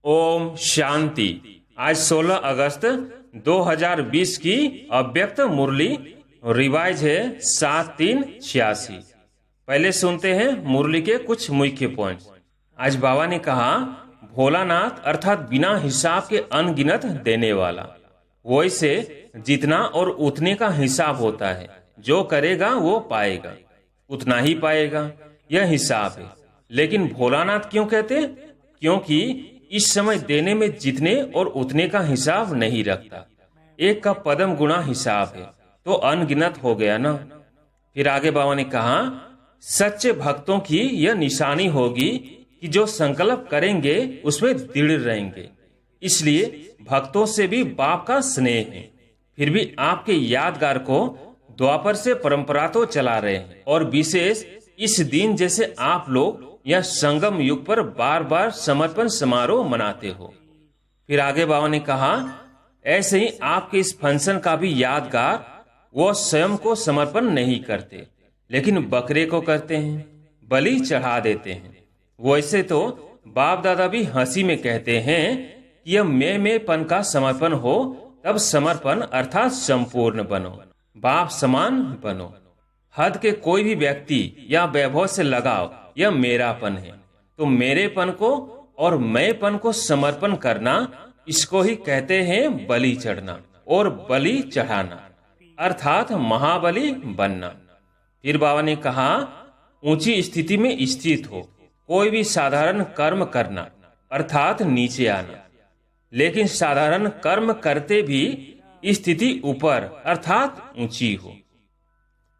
ओम शांति। आज 16 अगस्त 2020 की अव्यक्त मुरली रिवाइज है 7386। पहले सुनते हैं मुरली के कुछ मुख्य पॉइंट्स। आज बाबा ने कहा, भोलानाथ अर्थात बिना हिसाब के अनगिनत देने वाला, वैसे जितना और उतने का हिसाब होता है। जो करेगा वो पाएगा, उतना ही पाएगा, यह हिसाब है। लेकिन भोलानाथ क्यों कहते? क्योंकि इस समय देने में जितने और उतने का हिसाब नहीं रखता। एक का पदम गुणा हिसाब है तो अनगिनत हो गया ना। फिर आगे बाबा ने कहा, सच्चे भक्तों की यह निशानी होगी कि जो संकल्प करेंगे उसमें दृढ़ रहेंगे। इसलिए भक्तों से भी बाप का स्नेह है। फिर भी आपके यादगार को द्वापर से परंपरा तो चला रहे हैं, और विशेष इस दिन जैसे आप लोग यह संगम युग पर बार बार समर्पण समारोह मनाते हो। फिर आगे बाबा ने कहा, ऐसे ही आपके इस फंक्शन का भी यादगार वो स्वयं को समर्पण नहीं करते, लेकिन बकरे को करते हैं, बलि चढ़ा देते हैं। वैसे तो बाप दादा भी हंसी में कहते हैं कि यह मैंपन का समर्पण हो, तब समर्पण अर्थात संपूर्ण बनो, बाप समान बनो। हद के कोई भी व्यक्ति या वैभव से लगाव यह मेरापन है। तो मेरेपन को और मैंपन को समर्पण करना, इसको ही कहते हैं बलि चढ़ना और बलि चढ़ाना, अर्थात महाबली बनना। फिर बाबा ने कहा, ऊंची स्थिति में स्थित हो, कोई भी साधारण कर्म करना अर्थात नीचे आना, लेकिन साधारण कर्म करते भी स्थिति ऊपर अर्थात ऊंची हो।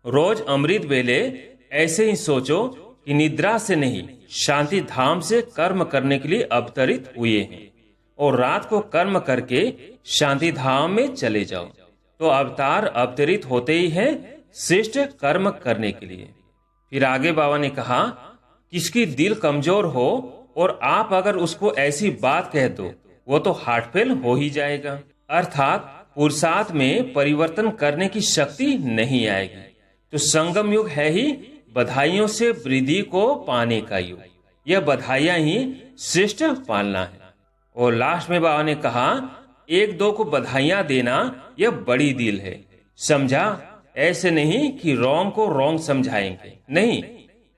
रोज अमृत वेले ऐसे ही सोचो कि निद्रा से नहीं, शांति धाम से कर्म करने के लिए अवतरित हुए हैं, और रात को कर्म करके शांति धाम में चले जाओ। तो अवतार अवतरित होते ही हैं श्रेष्ठ कर्म करने के लिए। फिर आगे बाबा ने कहा, किसकी दिल कमजोर हो और आप अगर उसको ऐसी बात कह दो, वो तो हार्ट फेल हो ही जाएगा, अर्थात पुरुषार्थ में परिवर्तन करने की शक्ति नहीं आएगी। तो संगम युग है ही बधाइयों से वृद्धि को पाने का युग। यह बधाइयां ही श्रेष्ठ पालना है। और लास्ट में बाबा ने कहा, एक दो को बधाइयां देना यह बड़ी दिल है, समझा? ऐसे नहीं कि रॉन्ग को रॉन्ग समझाएंगे, नहीं,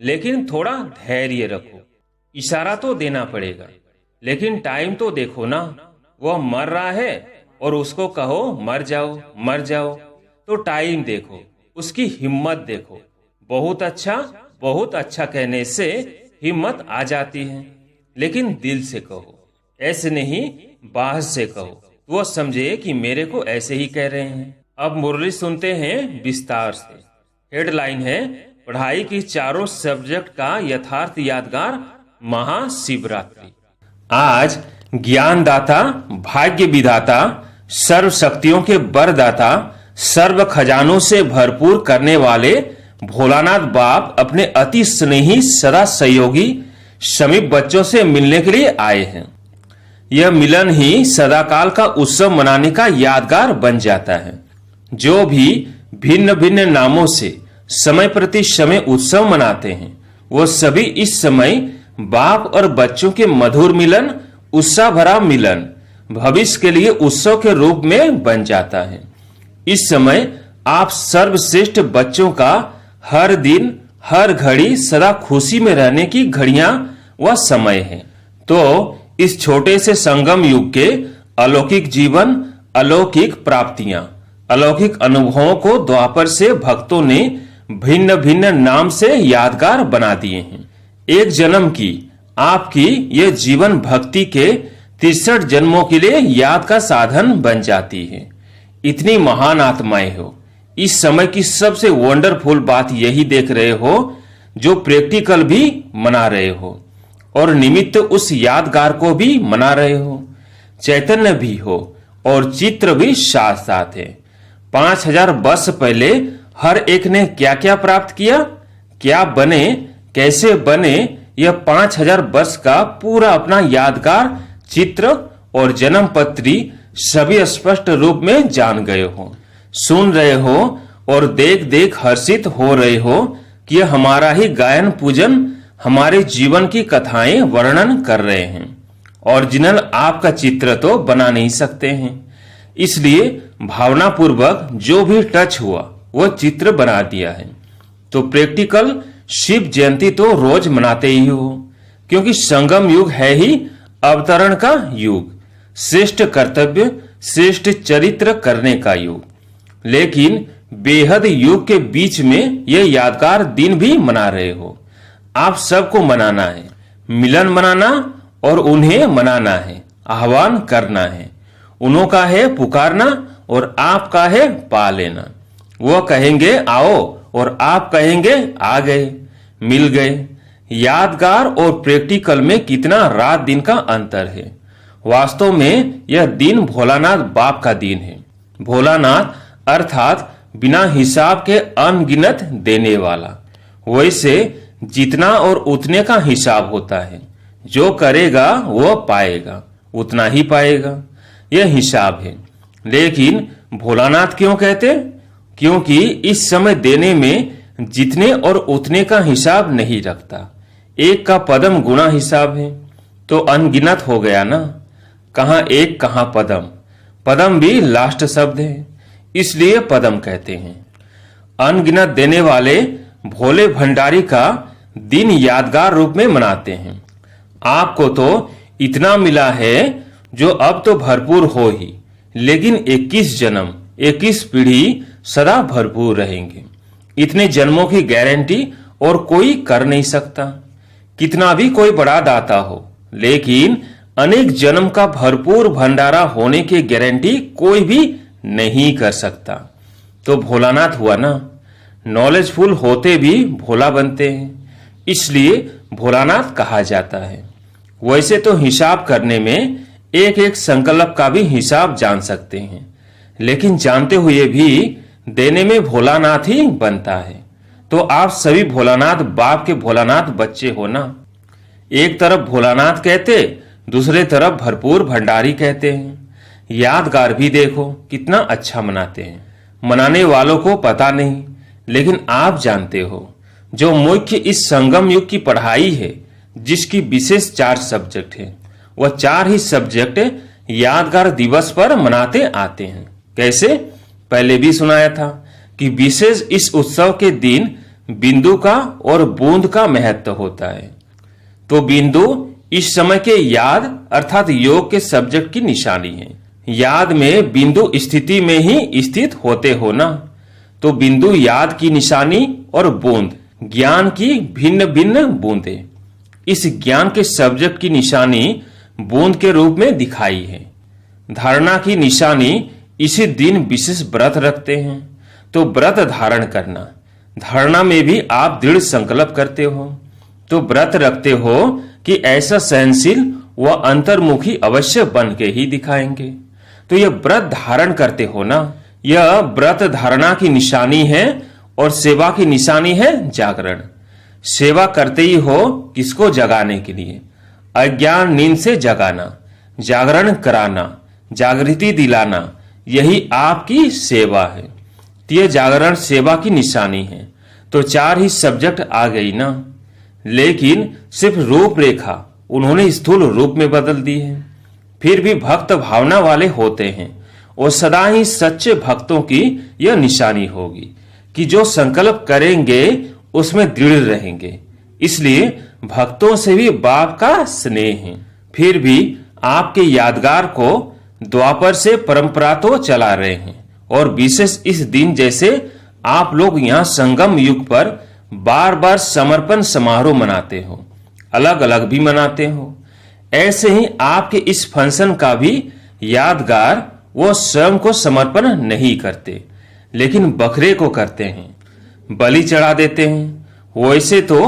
लेकिन थोड़ा धैर्य रखो। इशारा तो देना पड़ेगा, लेकिन टाइम तो देखो ना, वह मर रहा है और उसको कहो मर जाओ मर जाओ, तो टाइम देखो, उसकी हिम्मत देखो। बहुत अच्छा कहने से हिम्मत आ जाती है, लेकिन दिल से कहो, ऐसे नहीं बाहर से कहो, वो समझे कि मेरे को ऐसे ही कह रहे हैं। अब मुरली सुनते हैं विस्तार से। हेडलाइन है, पढ़ाई की चारों सब्जेक्ट का यथार्थ यादगार महाशिवरात्रि। आज ज्ञानदाता, भाग्य विधाता, सर्व शक्तियों के वरदाता, सर्व खजानों से भरपूर करने वाले भोलानाथ बाप अपने अति स्नेही सदा सहयोगी समीप बच्चों से मिलने के लिए आए हैं। यह मिलन ही सदाकाल का उत्सव मनाने का यादगार बन जाता है। जो भी भिन्न भिन्न नामों से समय प्रति समय उत्सव मनाते हैं, वो सभी इस समय बाप और बच्चों के मधुर मिलन, उत्साह भरा मिलन भविष्य के लिए उत्सव के रूप में बन जाता है। इस समय आप सर्वश्रेष्ठ बच्चों का हर दिन हर घड़ी सदा खुशी में रहने की घड़ियां व समय है। तो इस छोटे से संगम युग के अलौकिक जीवन, अलौकिक प्राप्तियां, अलौकिक अनुभवों को द्वापर से भक्तों ने भिन्न भिन्न नाम से यादगार बना दिए हैं। एक जन्म की आपकी यह जीवन भक्ति के 63 जन्मों के लिए याद का साधन बन जाती है। इतनी महान आत्माएं हो, इस समय की सबसे वंडरफुल बात यही देख रहे हो, जो प्रैक्टिकल भी मना रहे हो और निमित्त उस यादगार को भी मना रहे हो। चैतन्य भी हो और चित्र भी साथ साथ है। 5000 वर्ष पहले हर एक ने क्या क्या प्राप्त किया, क्या बने, कैसे बने, यह 5000 वर्ष का पूरा अपना यादगार चित्र और जन्म पत्री सभी स्पष्ट रूप में जान गए हो, सुन रहे हो और देख देख हर्षित हो रहे हो कि यह हमारा ही गायन पूजन, हमारे जीवन की कथाएं वर्णन कर रहे हैं। ओरिजिनल आपका चित्र तो बना नहीं सकते हैं, इसलिए भावनापूर्वक जो भी टच हुआ वो चित्र बना दिया है। तो प्रैक्टिकल शिव जयंती तो रोज मनाते ही हो, क्योंकि संगम युग है ही अवतरण का युग, श्रेष्ठ कर्तव्य श्रेष्ठ चरित्र करने का युग। लेकिन बेहद युग के बीच में ये यादगार दिन भी मना रहे हो। आप सबको मनाना है, मिलन मनाना और उन्हें मनाना है, आह्वान करना है। उन्हों का है पुकारना और आपका है पा लेना। वो कहेंगे आओ और आप कहेंगे आ गए, मिल गए। यादगार और प्रैक्टिकल में कितना रात दिन का अंतर है। वास्तव में यह दिन भोलानाथ बाप का दिन है। भोलानाथ अर्थात बिना हिसाब के अनगिनत देने वाला। वैसे जितना और उतने का हिसाब होता है, जो करेगा वो पाएगा, उतना ही पाएगा, यह हिसाब है। लेकिन भोलानाथ क्यों कहते? क्योंकि इस समय देने में जितने और उतने का हिसाब नहीं रखता। एक का पदम गुना हिसाब है तो अनगिनत हो गया ना। कहां एक कहां पदम, पदम भी लास्ट शब्द है, इसलिए पदम कहते हैं। अनगिनत देने वाले भोले भंडारी का दिन यादगार रूप में मनाते हैं। आपको तो इतना मिला है जो अब तो भरपूर हो ही, लेकिन 21 जन्म 21 पीढ़ी सदा भरपूर रहेंगे। इतने जन्मों की गारंटी और कोई कर नहीं सकता, कितना भी कोई बड़ा दाता हो, लेकिन अनेक जन्म का भरपूर भंडारा होने की गारंटी कोई भी नहीं कर सकता। तो भोलानाथ हुआ ना, नॉलेजफुल होते भी भोला बनते हैं, इसलिए भोलानाथ कहा जाता है। वैसे तो हिसाब करने में एक एक संकल्प का भी हिसाब जान सकते हैं, लेकिन जानते हुए भी देने में भोलानाथ ही बनता है। तो आप सभी भोलानाथ बाप के भोलानाथ बच्चे हो ना। एक तरफ भोलानाथ कहते, दूसरे तरफ भरपूर भंडारी कहते हैं। यादगार भी देखो कितना अच्छा मनाते हैं। मनाने वालों को पता नहीं, लेकिन आप जानते हो। जो मुख्य इस संगम युग की पढ़ाई है, जिसकी विशेष 4 सब्जेक्ट है, वह 4 ही सब्जेक्ट यादगार दिवस पर मनाते आते हैं। कैसे? पहले भी सुनाया था कि विशेष इस उत्सव के दिन बिंदु का और बूंद का महत्व होता है। तो बिंदु इस समय के याद अर्थात योग के सब्जेक्ट की निशानी है। याद में बिंदु स्थिति में ही स्थित होते हो ना, तो बिंदु याद की निशानी और बूंद ज्ञान की भिन्न भिन्न बूंदे। इस ज्ञान के सब्जेक्ट की निशानी बूंद के रूप में दिखाई है। धारणा की निशानी इसी दिन विशेष व्रत रखते हैं, तो व्रत धारण करना। धारणा में भी आप दृढ़ संकल्प करते हो, तो व्रत रखते हो कि ऐसा सहनशील व अंतर्मुखी अवश्य बन के ही दिखाएंगे। तो यह व्रत धारण करते हो ना। यह व्रत धारणा की निशानी है और सेवा की निशानी है जागरण। सेवा करते ही हो किसको? जगाने के लिए, अज्ञान नींद से जगाना, जागरण कराना, जागृति दिलाना, यही आपकी सेवा है। तो यह जागरण सेवा की निशानी है। तो 4 ही सब्जेक्ट आ गई ना। लेकिन सिर्फ रूपरेखा उन्होंने स्थूल रूप में बदल दी है। फिर भी भक्त भावना वाले होते हैं और सदा ही सच्चे भक्तों की यह निशानी होगी कि जो संकल्प करेंगे उसमें दृढ़ रहेंगे। इसलिए भक्तों से भी बाप का स्नेह है। फिर भी आपके यादगार को द्वापर से परंपरा तो चला रहे हैं, और विशेष इस दिन जैसे आप लोग यहाँ संगम युग पर बार बार समर्पण समारोह मनाते हो, अलग अलग भी मनाते हो। ऐसे ही आपके इस फंक्शन का भी यादगार वो स्वयं को समर्पण नहीं करते, लेकिन बकरे को करते हैं, बलि चढ़ा देते हैं। वैसे तो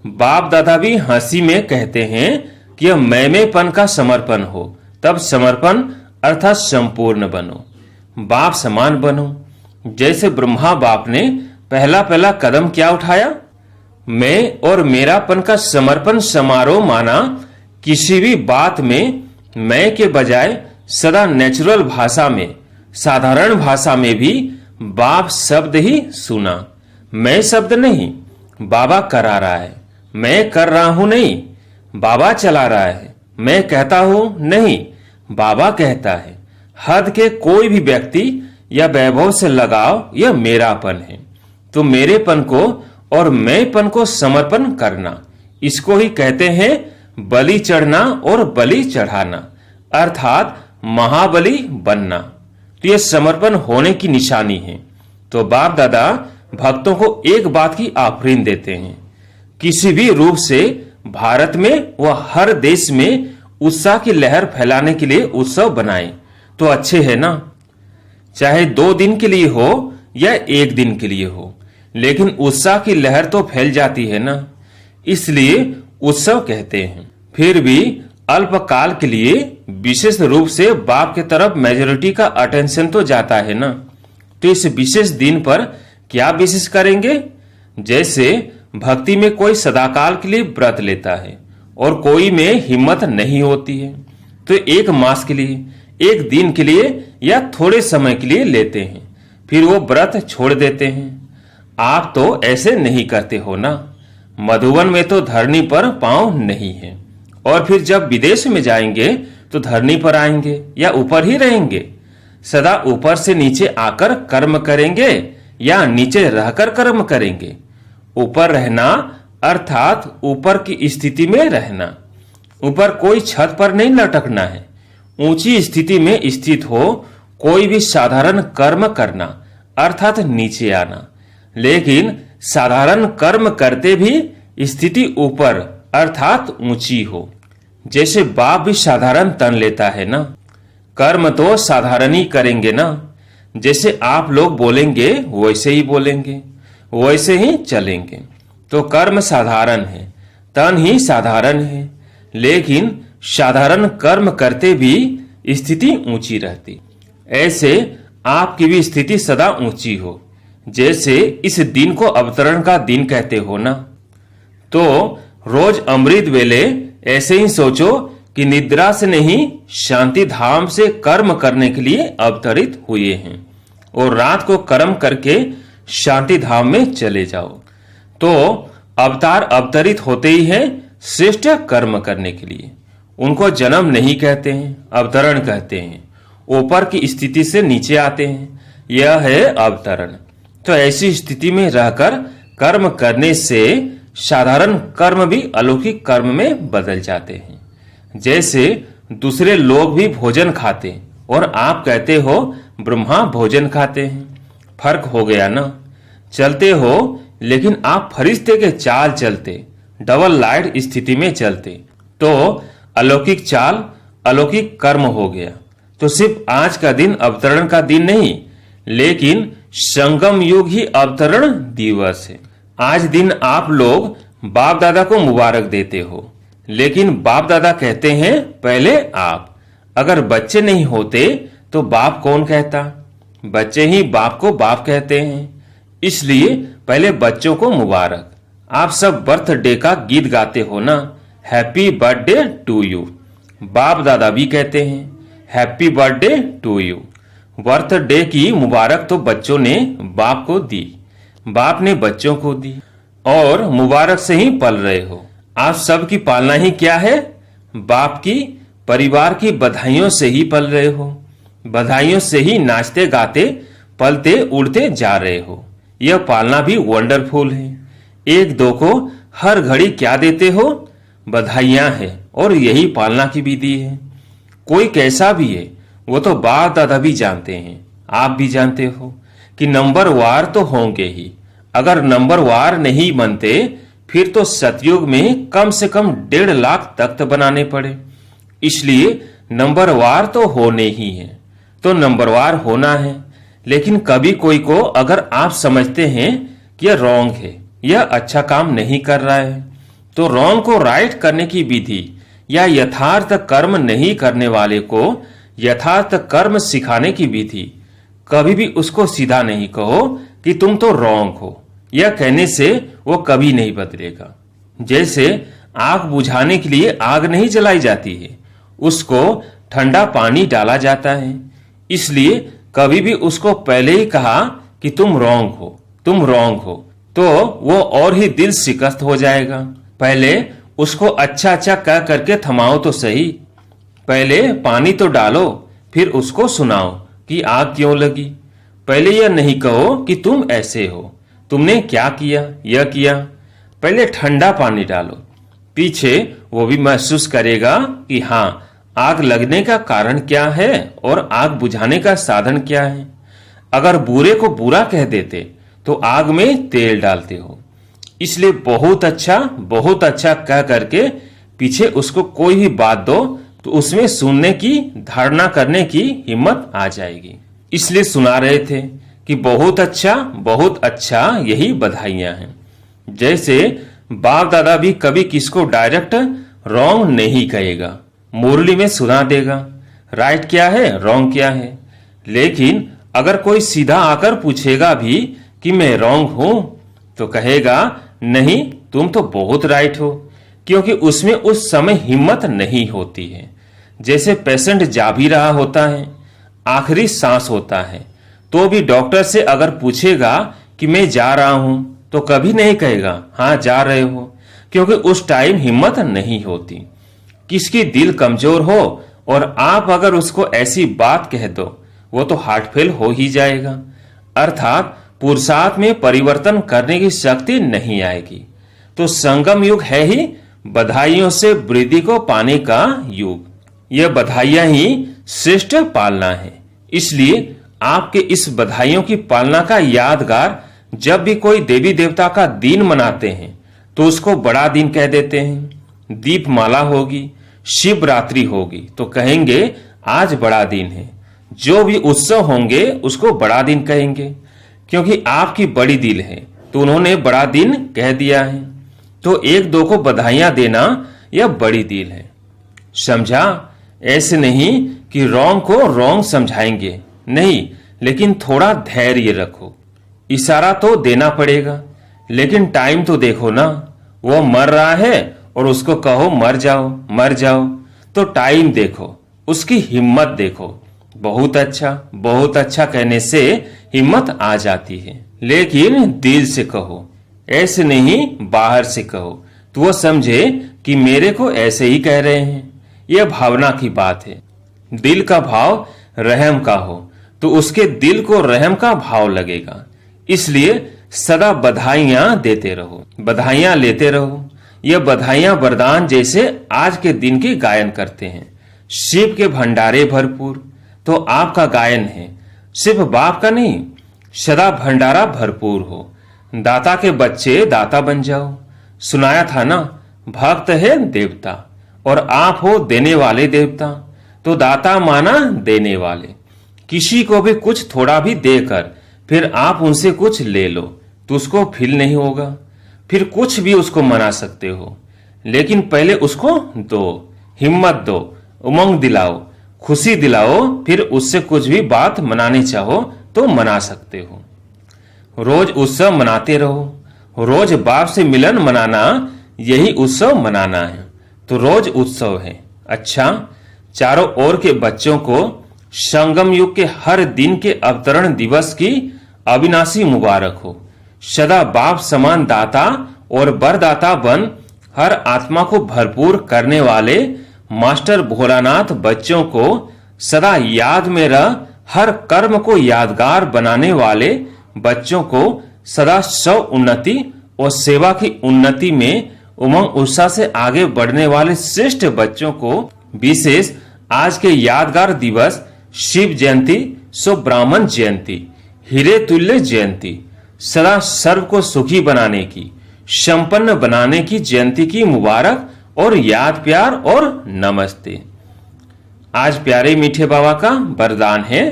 बाप दादा भी हंसी में कहते हैं कि यह मैमेपन का समर्पण हो, तब समर्पण अर्थात संपूर्ण बनो, बाप समान बनो। जैसे ब्रह्मा बाप ने पहला कदम क्या उठाया? मैं और मेरापन का समर्पण समारोह माना। किसी भी बात में मैं के बजाय सदा नेचुरल भाषा में, साधारण भाषा में भी बाप शब्द ही सुना। मैं शब्द नहीं, बाबा करा रहा है। मैं कर रहा हूं नहीं, बाबा चला रहा है। मैं कहता हूं नहीं, बाबा कहता है, हद के कोई भी व्यक्ति या वैभव से लगाव यह मेरापन है। तो मेरेपन को और मैंपन को समर्पण करना, इसको ही कहते हैं बलि चढ़ना और बलि चढ़ाना, अर्थात महाबली बनना। तो यह समर्पण होने की निशानी है। तो बाप दादा भक्तों को एक बात की आफरीन देते हैं, किसी भी रूप से भारत में व हर देश में उत्साह की लहर फैलाने के लिए उत्सव बनाएं तो अच्छे है ना, चाहे 2 दिन के लिए हो या 1 दिन के लिए हो, लेकिन उत्साह की लहर तो फैल जाती है ना, इसलिए उत्सव कहते हैं। फिर भी अल्पकाल के लिए विशेष रूप से बाप के तरफ मेजोरिटी का अटेंशन तो जाता है ना। तो इस विशेष दिन पर क्या विशेष करेंगे? जैसे भक्ति में कोई सदाकाल के लिए व्रत लेता है और कोई में हिम्मत नहीं होती है, तो 1 मास के लिए, 1 दिन के लिए या थोड़े समय के लिए लेते हैं, फिर वो व्रत छोड़ देते हैं। आप तो ऐसे नहीं करते हो ना। मधुबन में तो धरनी पर पांव नहीं है, और फिर जब विदेश में जाएंगे तो धरनी पर आएंगे या ऊपर ही रहेंगे? सदा ऊपर से नीचे आकर कर्म करेंगे या नीचे रहकर कर्म करेंगे? ऊपर रहना अर्थात ऊपर की स्थिति में रहना। ऊपर कोई छत पर नहीं लटकना है, ऊंची स्थिति में स्थित हो कोई भी साधारण कर्म करना अर्थात नीचे आना। लेकिन साधारण कर्म करते भी स्थिति ऊपर अर्थात ऊंची हो। जैसे बाप भी साधारण तन लेता है ना, कर्म तो साधारण ही करेंगे ना। जैसे आप लोग बोलेंगे वैसे ही बोलेंगे, वैसे ही चलेंगे। तो कर्म साधारण है, तन ही साधारण है, लेकिन साधारण कर्म करते भी स्थिति ऊंची रहती। ऐसे आपकी भी स्थिति सदा ऊंची हो। जैसे इस दिन को अवतरण का दिन कहते हो ना, तो रोज अमृत वेले ऐसे ही सोचो कि निद्रा से नहीं शांति धाम से कर्म करने के लिए अवतरित हुए हैं, और रात को कर्म करके शांति धाम में चले जाओ। तो अवतार अवतरित होते ही हैं श्रेष्ठ कर्म करने के लिए। उनको जन्म नहीं कहते हैं, अवतरण कहते हैं। ऊपर की स्थिति से नीचे आते हैं, यह है अवतरण। तो ऐसी स्थिति में रहकर कर्म करने से साधारण कर्म भी अलौकिक कर्म में बदल जाते हैं। जैसे दूसरे लोग भी भोजन खाते और आप कहते हो ब्रह्मा भोजन खाते हैं, फर्क हो गया ना। चलते हो लेकिन आप फरिश्ते के चाल चलते, डबल लाइट स्थिति में चलते, तो अलौकिक चाल अलौकिक कर्म हो गया। तो सिर्फ आज का दिन अवतरण का दिन नहीं, लेकिन संगम युग ही अवतरण दिवस है। आज दिन आप लोग बाप दादा को मुबारक देते हो, लेकिन बाप दादा कहते हैं पहले आप। अगर बच्चे नहीं होते तो बाप कौन कहता? बच्चे ही बाप को बाप कहते हैं। इसलिए पहले बच्चों को मुबारक। आप सब बर्थडे का गीत गाते हो ना, हैप्पी बर्थडे टू यू। बाप दादा भी कहते हैं happy birthday to you. Birthday की मुबारक तो बच्चों ने बाप को दी, बाप ने बच्चों को दी, और मुबारक से ही पल रहे हो। आप सब की पालना ही क्या है? बाप की परिवार की बधाइयों से ही पल रहे हो। बधाइयों से ही नाचते गाते पलते उड़ते जा रहे हो। यह पालना भी वंडरफुल है। 1-2 को हर घड़ी क्या देते हो? बधाइयां हैं, और यही पालना की विधि है। कोई कैसा भी है वो तो बाप दादा भी जानते हैं, आप भी जानते हो कि नंबर वार तो होंगे ही। अगर नंबर वार नहीं बनते फिर तो सतयुग में कम से कम 1.5 लाख तख्त बनाने पड़े। इसलिए नंबर वार तो होने ही है, तो नंबर वार होना है। लेकिन कभी कोई को अगर आप समझते हैं कि यह रॉन्ग है, यह अच्छा काम नहीं कर रहा है, तो रॉन्ग को राइट करने की विधि या यथार्थ कर्म नहीं करने वाले को यथार्थ कर्म सिखाने की विधि, कभी भी उसको सीधा नहीं कहो कि तुम तो रॉन्ग हो। यह कहने से वो कभी नहीं बदलेगा। जैसे आग बुझाने के लिए आग नहीं जलाई जाती है, उसको ठंडा पानी डाला जाता है। इसलिए कभी भी उसको पहले ही कहा कि तुम रॉन्ग हो, तुम रॉन्ग हो, तो वो और ही दिल शिकस्त हो जाएगा। पहले उसको अच्छा अच्छा कह करके थमाओ तो सही। पहले पानी तो डालो, फिर उसको सुनाओ कि आग क्यों लगी। पहले यह नहीं कहो कि तुम ऐसे हो, तुमने क्या किया, यह किया। पहले ठंडा पानी डालो, पीछे वो भी महसूस करेगा कि हाँ, आग लगने का कारण क्या है और आग बुझाने का साधन क्या है। अगर बुरे को बुरा कह देते तो आग में तेल डालते हो। इसलिए बहुत अच्छा कह करके पीछे उसको कोई भी बात दो तो उसमें सुनने की, धारणा करने की हिम्मत आ जाएगी। इसलिए सुना रहे थे कि बहुत अच्छा यही बधाइयां हैं। जैसे बाप दादा भी कभी किसको डायरेक्ट रॉन्ग नहीं कहेगा, मुरली में सुना देगा राइट क्या है, रॉन्ग क्या है। लेकिन अगर कोई सीधा आकर पूछेगा भी कि मैं रॉन्ग हूं तो कहेगा नहीं, तुम तो बहुत राइट हो, क्योंकि उसमें उस समय हिम्मत नहीं होती है। जैसे पेशेंट जा भी रहा होता है, आखिरी सांस होता है, तो भी डॉक्टर से अगर पूछेगा कि मैं जा रहा हूं तो कभी नहीं कहेगा हाँ जा रहे हो, क्योंकि उस टाइम हिम्मत नहीं होती। किसकी दिल कमजोर हो और आप अगर उसको ऐसी बात कह दो वो तो हार्ट फेल हो ही जाएगा, अर्थात पुरुषार्थ में परिवर्तन करने की शक्ति नहीं आएगी। तो संगम युग है ही बधाइयों से वृद्धि को पाने का युग। यह बधाइयां ही श्रेष्ठ पालना है। इसलिए आपके इस बधाइयों की पालना का यादगार जब भी कोई देवी देवता का दिन मनाते हैं तो उसको बड़ा दिन कह देते हैं। दीपमाला होगी, शिवरात्रि होगी तो कहेंगे आज बड़ा दिन है। जो भी उत्सव होंगे उसको बड़ा दिन कहेंगे, क्योंकि आपकी बड़ी दिल है तो उन्होंने बड़ा दिन कह दिया है। तो एक दो को बधाइयां देना यह बड़ी दिल है, समझा। ऐसे नहीं कि रॉन्ग को रॉन्ग समझाएंगे, नहीं, लेकिन थोड़ा धैर्य रखो। इशारा तो देना पड़ेगा, लेकिन टाइम तो देखो ना, वो मर रहा है और उसको कहो मर जाओ मर जाओ, तो टाइम देखो, उसकी हिम्मत देखो। बहुत अच्छा कहने से हिम्मत आ जाती है, लेकिन दिल से कहो, ऐसे नहीं बाहर से कहो तो वो समझे कि मेरे को ऐसे ही कह रहे हैं। यह भावना की बात है। दिल का भाव रहम का हो तो उसके दिल को रहम का भाव लगेगा। इसलिए सदा बधाइयां देते रहो, बधाइयां लेते रहो। यह बधाइयां वरदान जैसे आज के दिन की गायन करते हैं। शिव के भंडारे भरपूर, तो आपका गायन है, सिर्फ बाप का नहीं, सदा भंडारा भरपूर हो। दाता के बच्चे दाता बन जाओ। सुनाया था ना, भक्त है देवता और आप हो देने वाले देवता। तो दाता माना देने वाले। किसी को भी कुछ थोड़ा भी देकर फिर आप उनसे कुछ ले लो तो उसको फील नहीं होगा, फिर कुछ भी उसको मना सकते हो। लेकिन पहले उसको दो, हिम्मत दो, उमंग दिलाओ, खुशी दिलाओ, फिर उससे कुछ भी बात मनानी चाहो तो मना सकते हो। रोज उत्सव मनाते रहो। रोज बाप से मिलन मनाना यही उत्सव मनाना है। तो रोज उत्सव है। अच्छा, चारों ओर के बच्चों को संगम युग के हर दिन के अवतरण दिवस की अविनाशी मुबारक हो। सदा बाप समान दाता और वरदाता बन हर आत्मा को भरपूर करने वाले मास्टर भोलानाथ बच्चों को सदा याद में रह हर कर्म को यादगार बनाने वाले बच्चों को सदा स्व उन्नति और सेवा की उन्नति में उमंग उत्साह से आगे बढ़ने वाले श्रेष्ठ बच्चों को विशेष आज के यादगार दिवस शिव जयंती, सो ब्राह्मण जयंती, हीरे तुल्य जयंती, सदा सर्व को सुखी बनाने की, संपन्न बनाने की जयंती की मुबारक और याद प्यार और नमस्ते। आज प्यारे मीठे बाबा का वरदान है,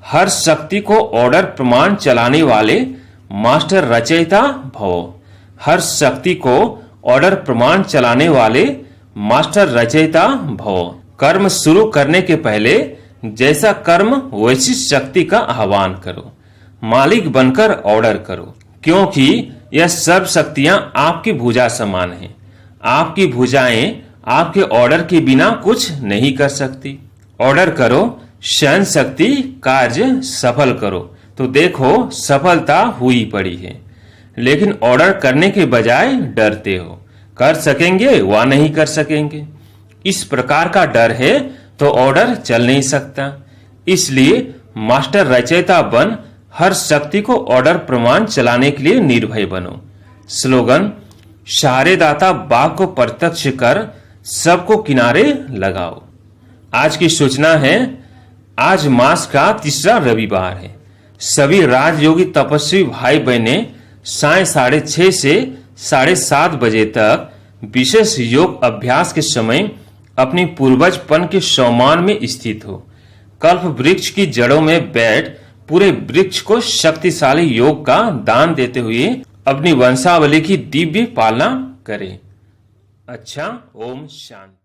हर शक्ति को ऑर्डर प्रमाण चलाने वाले मास्टर रचयिता भव। हर शक्ति को ऑर्डर प्रमाण चलाने वाले मास्टर रचयिता भव। कर्म शुरू करने के पहले जैसा कर्म वैसी शक्ति का आह्वान करो, मालिक बनकर ऑर्डर करो, क्योंकि यह सब शक्तियां आपकी भुजा समान हैं। आपकी भुजाएं आपके ऑर्डर के बिना कुछ नहीं कर सकती। ऑर्डर करो, सहन शक्ति कार्य सफल करो, तो देखो सफलता हुई पड़ी है। लेकिन ऑर्डर करने के बजाय डरते हो, कर सकेंगे व नहीं कर सकेंगे। इस प्रकार का डर है तो ऑर्डर चल नहीं सकता। इसलिए मास्टर रचयिता बन हर शक्ति को ऑर्डर प्रमाण चलाने के लिए निर्भय बनो। स्लोगन, सहारेदाता बाघ को प्रत्यक्ष कर सबको किनारे लगाओ। आज की सूचना है, आज मास का तीसरा रविवार है। सभी राजयोगी तपस्वी भाई बहनें साय 6:30 से 7:30 बजे तक विशेष योग अभ्यास के समय अपनी पूर्वजपन के सम्मान में स्थित हो। कल्प वृक्ष की जड़ों में बैठ पूरे वृक्ष को शक्तिशाली योग का दान देते हुए अपनी वंशावली की दिव्य पालना करें। अच्छा, ओम शांति।